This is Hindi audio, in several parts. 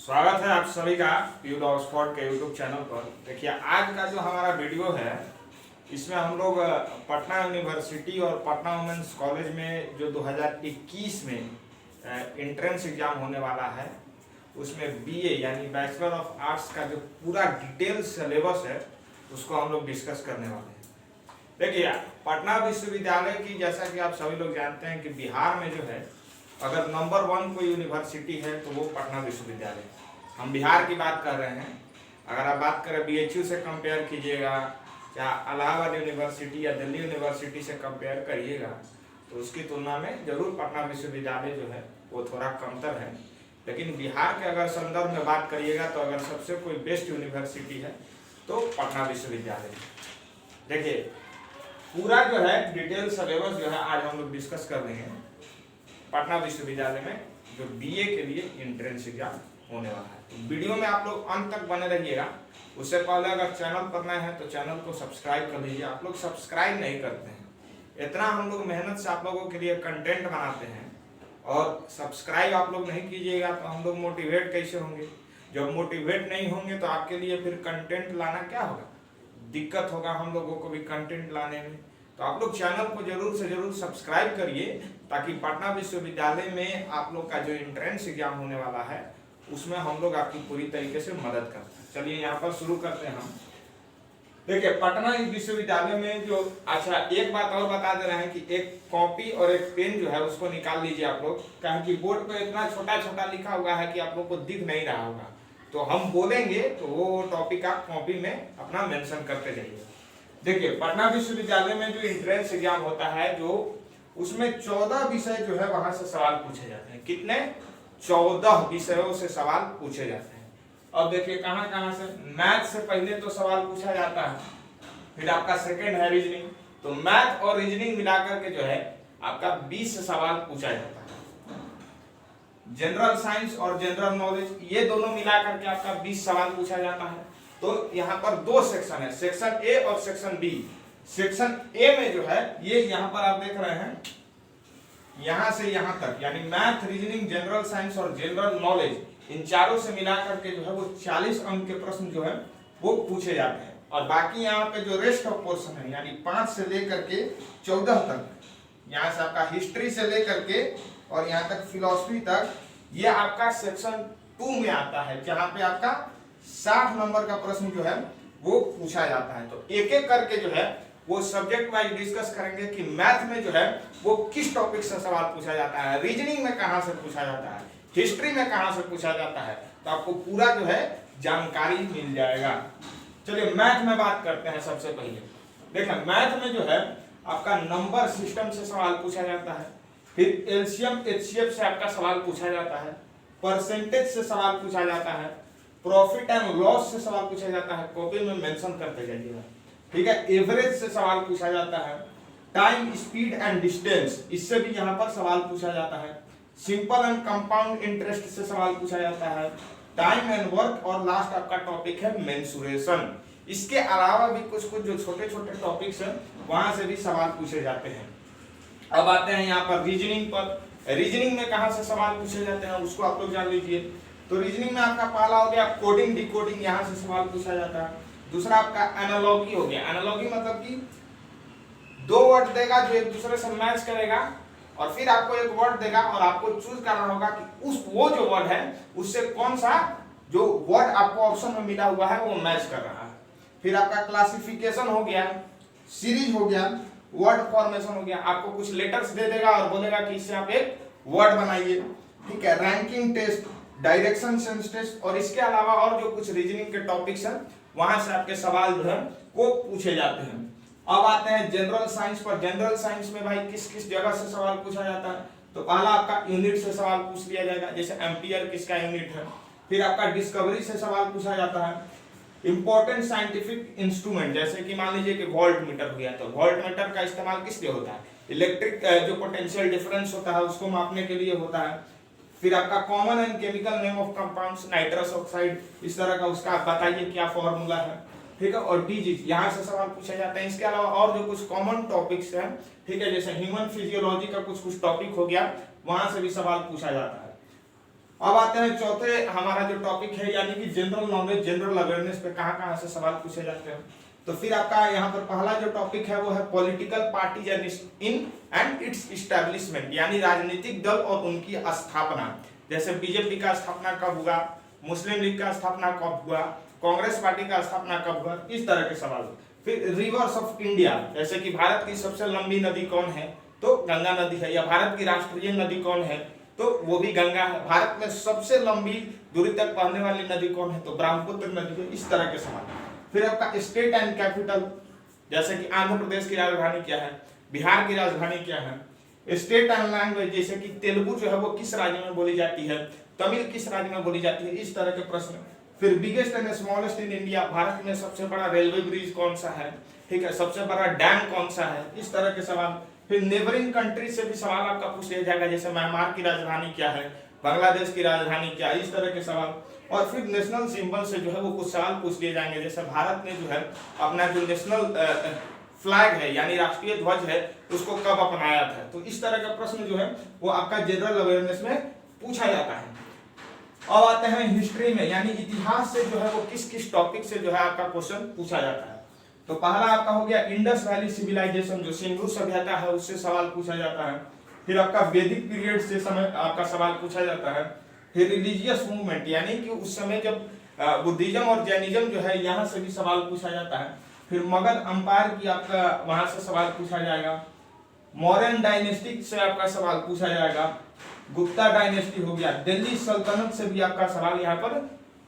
स्वागत है आप सभी का पीयूष ऑक्सफोर्ड के यूट्यूब चैनल पर। देखिए आज का जो हमारा वीडियो है इसमें हम लोग पटना यूनिवर्सिटी और पटना वुमेन्स कॉलेज में जो 2021 में एंट्रेंस एग्जाम होने वाला है उसमें बीए यानी बैचलर ऑफ आर्ट्स का जो पूरा डिटेल सिलेबस है उसको हम लोग डिस्कस करने वाले हैं। देखिए पटना विश्वविद्यालय की, जैसा कि आप सभी लोग जानते हैं कि बिहार में जो है अगर नंबर 1 कोई यूनिवर्सिटी है तो वो पटना विश्वविद्यालय। हम बिहार की बात कर रहे हैं। अगर आप बात करें बीएचयू से कंपेयर कीजिएगा या इलाहाबाद यूनिवर्सिटी या दिल्ली यूनिवर्सिटी से कंपेयर करिएगा तो उसकी तुलना में जरूर पटना विश्वविद्यालय जो है वो थोड़ा कमतर है। लेकिन बिहार के अगर संदर्भ में बात करिएगा तो अगर सबसे कोई बेस्ट यूनिवर्सिटी है तो पटना विश्वविद्यालय। देखिए पूरा जो है डिटेल सिलेबस जो है आज हम लोग डिस्कस कर रहे हैं पटना विश्वविद्यालय में जो बीए के लिए एंट्रेंस एग्जाम होने वाला है। तो वीडियो में आप लोग अंत तक बने रहिएगा। उससे पहले अगर चैनल पर नए हैं तो चैनल को सब्सक्राइब कर लीजिए। आप लोग सब्सक्राइब नहीं करते हैं। इतना हम लोग मेहनत से आप लोगों के लिए कंटेंट बनाते हैं और सब्सक्राइब आप लोग नहीं कीजिएगा तो हम लोग मोटिवेट कैसे होंगे। जब मोटिवेट नहीं होंगे तो आपके लिए फिर कंटेंट लाना क्या होगा, दिक्कत होगा हम लोगों को भी कंटेंट लाने में। तो आप लोग चैनल को जरूर से जरूर सब्सक्राइब करिए ताकि पटना विश्वविद्यालय में आप लोग का जो एंट्रेंस एग्जाम होने वाला है उसमें हम लोग आपकी पूरी तरीके से मदद करते हैं। चलिए यहाँ पर शुरू करते हैं हम। देखिए पटना विश्वविद्यालय में जो, अच्छा एक बात और बता दे रहे हैं कि एक कॉपी और एक पेन जो है उसको निकाल लीजिए आप लोग, क्योंकि बोर्ड पर इतना छोटा छोटा लिखा हुआ है कि आप लोग को दिख नहीं रहा होगा। तो हम बोलेंगे तो वो टॉपिक आप कॉपी में अपना मेंशन करते जाइए। देखिए पटना विश्वविद्यालय में जो एंट्रेंस एग्जाम होता है जो उसमें 14 विषय जो है वहां से सवाल पूछे जाते हैं। कितने? 14 विषयों से सवाल पूछे जाते हैं। अब देखिए कहां कहां से। मैथ से पहले तो सवाल पूछा जाता है, फिर आपका सेकंड है रीजनिंग। तो मैथ और रीजनिंग मिलाकर के जो है आपका 20 सवाल पूछा जाता है। जनरल साइंस और जनरल नॉलेज ये दोनों मिलाकर के आपका 20 सवाल पूछा जाता है। तो यहाँ पर 2 सेक्शन है, सेक्शन ए और सेक्शन बी। सेक्शन ए में जो है ये यहाँ पर आप देख रहे हैं यहां से यहां तक, यानी मैथ, रीजनिंग, जनरल साइंस और जनरल नॉलेज, इन चारों से मिलाकर के जो है वो 40 अंक के प्रश्न जो है वो पूछे जाते हैं। और बाकी यहाँ पे जो रेस्ट ऑफ पोर्शन है यानी 5 से लेकर के 14 तक, यहाँ से आपका हिस्ट्री से लेकर के और यहाँ तक फिलॉसफी तक, ये आपका सेक्शन 2 में आता है जहां पे आपका 60 नंबर का प्रश्न जो है वो पूछा जाता है। तो एक एक करके जो है वो सब्जेक्ट वाइज डिस्कस करेंगे कि मैथ में जो है वो किस टॉपिक से सवाल पूछा जाता है, रीजनिंग में कहां से पूछा जाता है, हिस्ट्री में कहां से पूछा जाता है। तो आपको पूरा जो है जानकारी मिल जाएगा। चलिए मैथ में बात करते हैं। सबसे पहले देखिए मैथ में जो है आपका नंबर सिस्टम से सवाल पूछा जाता है, फिर एलसीएम एचसीएफ से आपका सवाल पूछा जाता है, परसेंटेज से सवाल पूछा जाता है, प्रॉफिट एंड लॉस से सवाल पूछा जाता है, कॉपी में मेंशन करते जाइएगा, ठीक है। एवरेज से सवाल पूछा जाता है, टाइम, स्पीड एंड डिस्टेंस, इससे भी यहाँ पर सवाल पूछा जाता है, सिंपल एंड कंपाउंड इंटरेस्ट से सवाल पूछा जाता है, टाइम एंड वर्क, और लास्ट आपका टॉपिक है मेंसुरेशन। इसके अलावा भी कुछ कुछ जो छोटे छोटे टॉपिक्स हैं वहां से भी सवाल पूछे जाते हैं। अब आते हैं यहाँ पर रीजनिंग पर। रीजनिंग में कहाँ से सवाल पूछे जाते हैं उसको आप लोग जान लीजिए। तो रीजनिंग में आपका पहला हो गया कोडिंग डिकोडिंग, यहाँ से सवाल पूछा जाता है। दूसरा आपका एनालॉजी हो गया। एनालॉजी मतलब कि 2 वर्ड देगा जो एक दूसरे से मैच करेगा और फिर आपको एक वर्ड देगा और आपको चूज करना होगा कि उस वो जो वर्ड है उससे कौन सा जो वर्ड आपको ऑप्शन में मिला हुआ है वो मैच कर रहा है। फिर आपका क्लासिफिकेशन हो गया, सीरीज हो गया, वर्ड फॉर्मेशन हो गया। आपको कुछ लेटर्स दे देगा और बोलेगा कि इससे आप एक वर्ड बनाइए, ठीक है। Ranking test, direction sense test, और इसके अलावा और जो कुछ रीजनिंग के टॉपिक्स हैं वहां से आपके सवाल जो है वो पूछे जाते हैं। अब आते हैं जनरल साइंस पर। जनरल साइंस में भाई किस किस जगह से सवाल पूछा जाता है। तो पहला आपका यूनिट से सवाल पूछ लिया जाएगा, जैसे एम्पियर किसका यूनिट है। फिर आपका डिस्कवरी से सवाल पूछा जाता है। इंपॉर्टेंट साइंटिफिक इंस्ट्रूमेंट, जैसे कि मान लीजिए कि वोल्ट मीटर हो गया, तो वोल्ट मीटर का इस्तेमाल किस लिए होता है? इलेक्ट्रिक जो पोटेंशियल डिफरेंस होता है उसको मापने के लिए होता है। फिर आपका common and chemical name of compounds, nitrous oxide, इस तरह का उसका आप बताइए क्या फॉर्मूला है, ठीक है। और डिजीज यहाँ से सवाल पूछे जाते हैं। इसके अलावा और जो कुछ कॉमन टॉपिक्स हैं, ठीक है, जैसे ह्यूमन फिजियोलॉजी का कुछ कुछ टॉपिक हो गया, वहां से भी सवाल पूछा जाता है। अब आते हैं चौथे हमारा जो टॉपिक है यानी कि जनरल नॉलेज, जनरल अवेयरनेस पे कहाँ कहाँ से सवाल पूछे जाते हैं। तो फिर आपका यहाँ पर पहला जो टॉपिक है वो है political parties in and it's establishment, यानी राजनीतिक दल और उनकी स्थापना। जैसे बीजेपी का स्थापना कब हुआ, मुस्लिम लीग का स्थापना कब हुआ, कांग्रेस पार्टी का स्थापना कब हुआ, इस तरह के सवाल। फिर रिवर्स ऑफ इंडिया, जैसे कि भारत की सबसे लंबी नदी कौन है, तो गंगा नदी है। या भारत की राष्ट्रीय नदी कौन है, तो वो भी गंगा है। भारत में सबसे लंबी दूरी तक बहने वाली नदी कौन है, तो ब्रह्मपुत्र नदी है। इस तरह के सवाल। फिर आपका स्टेट एंड कैपिटल, जैसे कि आंध्र प्रदेश की राजधानी क्या है, बिहार की राजधानी क्या है। स्टेट एंड लैंग्वेज, जैसे कि तेलुगु जो है वो किस राज्य में बोली जाती है, तमिल किस राज्य में बोली जाती है, इस तरह के प्रश्न। फिर biggest and smallest in India, Bharat में सबसे बड़ा रेलवे ब्रिज कौन सा है, ठीक है, सबसे बड़ा डैम कौन सा है, इस तरह के सवाल। फिर नेबरिंग कंट्री से भी सवाल आपका पूछ लिया जाएगा, जैसे म्यांमार की राजधानी क्या है, बांग्लादेश की राजधानी क्या है, इस तरह के सवाल। और फिर नेशनल सिंबल से जो है वो कुछ सवाल पूछ लिए जाएंगे, जैसे भारत ने जो है अपना जो नेशनल फ्लैग है यानी राष्ट्रीय ध्वज है उसको कब अपनाया था। तो इस तरह का प्रश्न जो है वो आपका जनरल अवेयरनेस में पूछा जाता है। अब आते हैं हिस्ट्री में, यानी इतिहास से जो है वो किस किस टॉपिक से जो है आपका क्वेश्चन पूछा जाता है। तो पहला आपका हो गया इंडस वैली सिविलाइजेशन, जो सिंधु सभ्यता है उससे सवाल पूछा जाता है। फिर आपका वैदिक पीरियड से समय आपका सवाल पूछा जाता है। फिर रिलीजियस मूवमेंट, यानी कि उस समय जब बुद्धिज्म और जैनिज्म जो है यहाँ से भी सवाल पूछा जाता है। फिर मगध अंपायर की आपका वहां से सवाल पूछा जाएगा। मौर्यन डायनेस्टी से आपका सवाल पूछा जाएगा। गुप्ता डायनेस्टी हो गया। दिल्ली सल्तनत से भी आपका सवाल यहाँ पर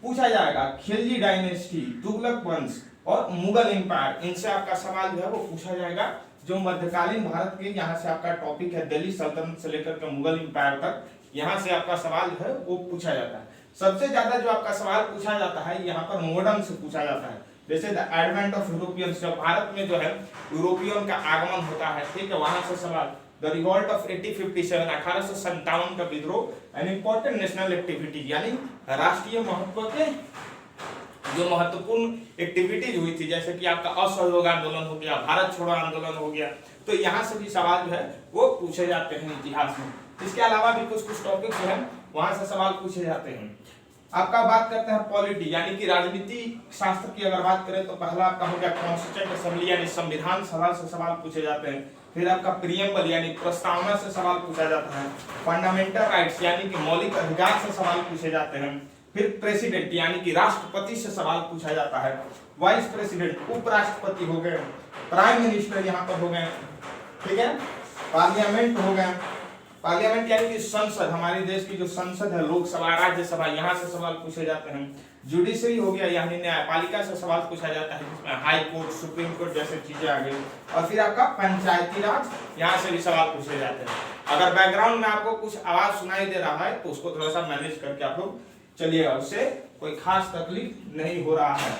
पूछा जाएगा। खिलजी डायनेस्टी, तुगलक वंश और मुगल एम्पायर, इनसे आपका सवाल जो है वो पूछा जाएगा। जो मध्यकालीन भारत के यहाँ से आपका टॉपिक है, दिल्ली सल्तनत से लेकर के मुगल एम्पायर तक, यहाँ से आपका सवाल जो है वो पूछा जाता है। सबसे ज्यादा जो आपका सवाल पूछा जाता है यहाँ पर मॉडर्न से पूछा जाता है। जैसे द एडवेंट ऑफ यूरोपियंस, जब भारत में जो है यूरोपियन का आगमन होता है, ठीक है, वहां से सवाल। द रिवॉल्ट ऑफ 1857, 1857 का विद्रोह, एन इंपॉर्टेंट नेशनल एक्टिविटी, यानी राष्ट्रीय महत्व के जो महत्वपूर्ण एक्टिविटीज हुई थी, जैसे कि आपका असहयोग आंदोलन हो गया, भारत छोड़ो आंदोलन हो गया। तो यहाँ से भी सवाल जो है वो पूछे जाते हैं इतिहास में। इसके अलावा भी कुछ कुछ टॉपिक जो है वहां से सवाल पूछे जाते हैं। आपका बात करते हैं पॉलिटी, यानी कि राजनीति शास्त्र की अगर बात करें तो पहला आपका हो गया कॉन्स्टिट्यूएंट असेंबली, यानी संविधान सभा से सवाल पूछे जाते हैं। फिर आपका प्रीएम्बल, यानी प्रस्तावना से सवाल पूछा जाता है। फंडामेंटल राइट्स, यानी कि मौलिक अधिकार से सवाल पूछे जाते हैं। फिर प्रेसिडेंट, यानी कि राष्ट्रपति से सवाल पूछा जाता है। वाइस प्रेसिडेंट, उपराष्ट्रपति हो गए। प्राइम मिनिस्टर यहाँ पर हो गए, ठीक है। पार्लियामेंट हो गए, पार्लियामेंट यानी कि संसद, हमारे देश की जो संसद है, लोकसभा, राज्यसभा, यहाँ से सवाल पूछे जाते हैं। जुडिशरी हो गया, यानी न्यायपालिका से सवाल पूछा जाता है, जिसमें हाई कोर्ट, सुप्रीम कोर्ट जैसे चीजें आ गई। और फिर आपका पंचायती राज, यहाँ से भी सवाल पूछे जाते हैं। अगर बैकग्राउंड में आपको कुछ आवाज सुनाई दे रहा है तो उसको थोड़ा सा मैनेज करके आप लोग चलिएगा, उससे कोई खास तकलीफ नहीं हो रहा है।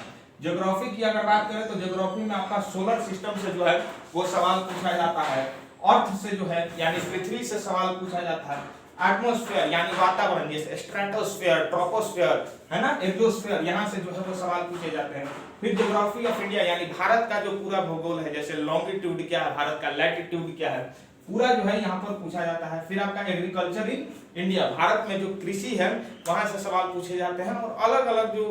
ज्योग्राफी की अगर बात करें तो ज्योग्राफी में आपका सोलर सिस्टम से जो है वो सवाल पूछा जाता है। अर्थ से जो है यानी पृथ्वी से सवाल पूछा जाता है। एटमॉस्फेयर यानी वातावरण, जैसे स्ट्रेटोस्फेयर, ट्रोपोस्फेयर है ना, एक्सोस्फेयर, यहाँ से जो है वो सवाल पूछे जाते हैं। फिर ज्योग्राफी ऑफ इंडिया, यानी भारत का जो पूरा भूगोल है, जैसे लॉन्गिट्यूड क्या है, भारत का लैटिट्यूड क्या है, पूरा जो है यहाँ पर पूछा जाता है। फिर आपका एग्रीकल्चर इन इंडिया, भारत में जो कृषि है वहां से सवाल पूछे जाते हैं। और अलग अलग जो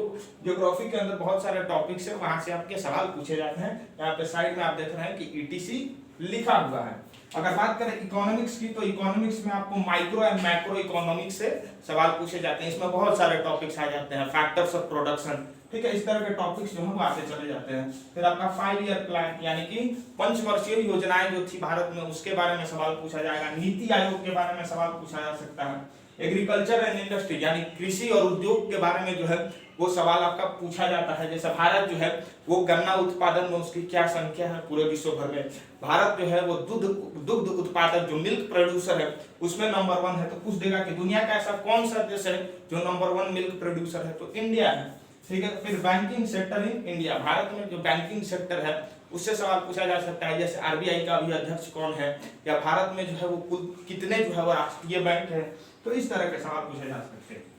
ज्योग्राफी के अंदर बहुत सारे टॉपिक्स है वहां से आपके सवाल पूछे जाते हैं। यहाँ पे साइड में आप देख रहे हैं कि ईटीसी लिखा हुआ है। अगर बात करें इकोनॉमिक्स की तो इकोनॉमिक्स में आपको माइक्रो एंड मैक्रो इकोनॉमिक्स से सवाल पूछे जाते हैं। इसमें बहुत सारे टॉपिक्स आ जाते हैं, फैक्टर्स ऑफ प्रोडक्शन, ठीक है, इस तरह के टॉपिक्स जो है वो आते चले जाते हैं। फिर आपका 5 ईयर प्लान, यानी कि पंचवर्षीय योजनाएं जो थी भारत में उसके बारे में सवाल पूछा जाएगा। नीति आयोग के बारे में सवाल पूछा जा सकता है। एग्रीकल्चर एंड इंडस्ट्री, यानी कृषि और उद्योग के बारे में जो है वो सवाल आपका पूछा जाता है। जैसे भारत जो है वो गन्ना उत्पादन में उसकी क्या संख्या है पूरे विश्व भर में, भारत जो है वो दुग्ध उत्पादक जो मिल्क प्रोड्यूसर है उसमें नंबर 1 है। तो पूछ देगा कि दुनिया का ऐसा कौन सा देश है जो नंबर 1 मिल्क प्रोड्यूसर है, तो इंडिया है, ठीक है। फिर banking sector in India, Bharat में जो बैंकिंग सेक्टर है उससे सवाल पूछा जा सकता है। जैसे आरबीआई का अभी अध्यक्ष कौन है, या भारत में जो है वो कुल कितने जो है वो राष्ट्रीय बैंक है, तो इस तरह के सवाल पूछे जा सकते हैं।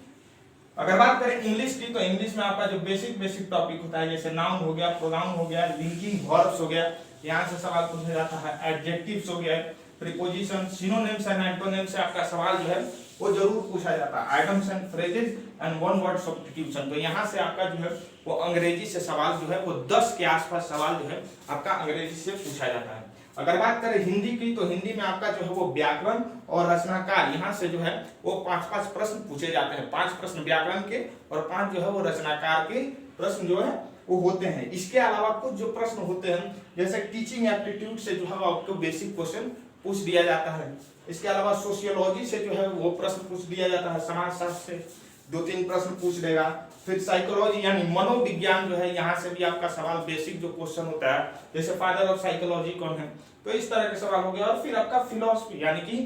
अगर बात करें इंग्लिश की तो इंग्लिश में आपका जो बेसिक टॉपिक होता है, जैसे नाउन हो गया, प्रोनाउन हो गया, लिंकिंग वर्ब्स हो गया, यहाँ से सवाल पूछा जाता है। एडजेक्टिव्स हो गया, प्रीपोजिशन, सिनोनिम्स एंड एंटोनिम्स से आपका सवाल जो है वो जरूर पूछा जाता है। Items and phrases and one word substitution, तो यहाँ से आपका जो है वो अंग्रेजी से सवाल जो है वो 10 के आसपास सवाल जो है आपका अंग्रेजी से पूछा जाता है। अगर बात करें हिंदी की, तो हिंदी में आपका जो है वो व्याकरण और रचनाकार, यहाँ से जो है वो 5-5 प्रश्न पूछे जाते हैं। 5 प्रश्न व्याकरण के और 5 जो है वो रचनाकार के प्रश्न जो है वो होते हैं। इसके अलावा कुछ जो प्रश्न होते हैं जैसे टीचिंग एप्टीट्यूड से जो है आपको बेसिक क्वेश्चन पूछ दिया जाता है। इसके अलावा सोशियोलॉजी से जो है वो प्रश्न पूछ दिया जाता है, समाजशास्त्र से 2-3 प्रश्न पूछ देगा। फिर साइकोलॉजी यानी मनोविज्ञान जो है, यहाँ से भी आपका सवाल बेसिक जो क्वेश्चन होता है, जैसे फादर ऑफ साइकोलॉजी कौन है, तो इस तरह के सवाल हो गया। और फिर आपका फिलॉसफी यानी कि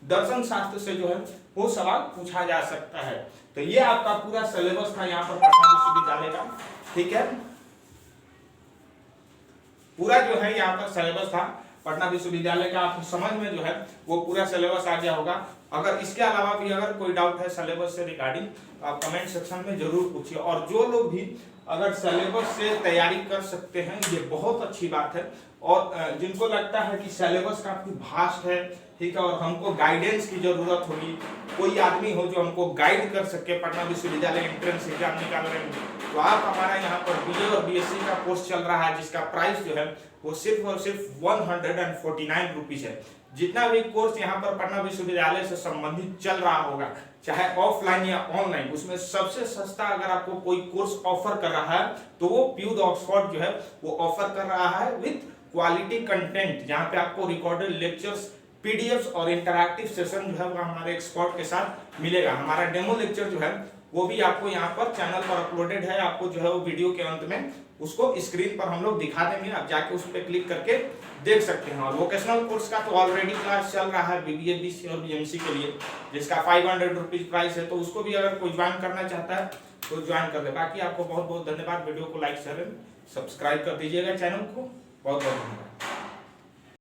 दर्शन शास्त्र से जो है वो सवाल पूछा जा सकता है। तो ये आपका पूरा सिलेबस था यहाँ पर पटना विश्वविद्यालय का, ठीक है। पूरा जो है यहाँ पर सिलेबस था पटना विश्वविद्यालय का, आपको समझ में जो है वो पूरा सिलेबस आ गया होगा। अगर इसके अलावा भी अगर कोई डाउट है सिलेबस से रिगार्डिंग, तो आप कमेंट सेक्शन में जरूर पूछिए। और जो लोग भी अगर सिलेबस से तैयारी कर सकते हैं, ये बहुत अच्छी बात है। और जिनको लगता है कि सिलेबस काफी भास्ट है, ठीक है, और हमको गाइडेंस की जरूरत होगी, कोई आदमी हो जो हमको गाइड कर सके, पटना विश्वविद्यालय एंट्रेंस एग्जाम निकालने में, तो आप हमारा यहाँ पर बीए और बीएससी का कोर्स चल रहा है, जिसका प्राइस जो है वो सिर्फ और सिर्फ 149 रुपीज है। जितना भी कोर्स यहाँ पर पटना विश्वविद्यालय से संबंधित चल रहा होगा, चाहे ऑफलाइन या ऑनलाइन, उसमें सबसे सस्ता अगर आपको कोई कोर्स ऑफर कर रहा है तो वो प्यूड ऑक्सफोर्ड जो है वो ऑफर कर रहा है विथ क्वालिटी कंटेंट, जहाँ पे आपको रिकॉर्डेड लेक्चर्स, पीडीएफ्स और इंटरैक्टिव सेशन जो है वो हमारे एक्सपर्ट के साथ मिलेगा। हमारा डेमो लेक्चर जो है वो भी आपको यहाँ पर चैनल पर अपलोडेड है, आपको जो है वो वीडियो के अंत में उसको स्क्रीन पर हम लोग दिखा देंगे, आप जाके उस पर क्लिक करके देख सकते हैं। और वोकेशनल कोर्स का तो ऑलरेडी क्लास चल रहा है बीबीए, बीसी और बीएमसी के लिए, जिसका 500 रुपीज प्राइस है, तो उसको भी अगर कोई ज्वाइन करना चाहता है तो ज्वाइन कर ले। बाकी आपको बहुत बहुत धन्यवाद। वीडियो को लाइक शेयर सब्सक्राइब कर दीजिएगा चैनल को। बहुत बहुत धन्यवाद।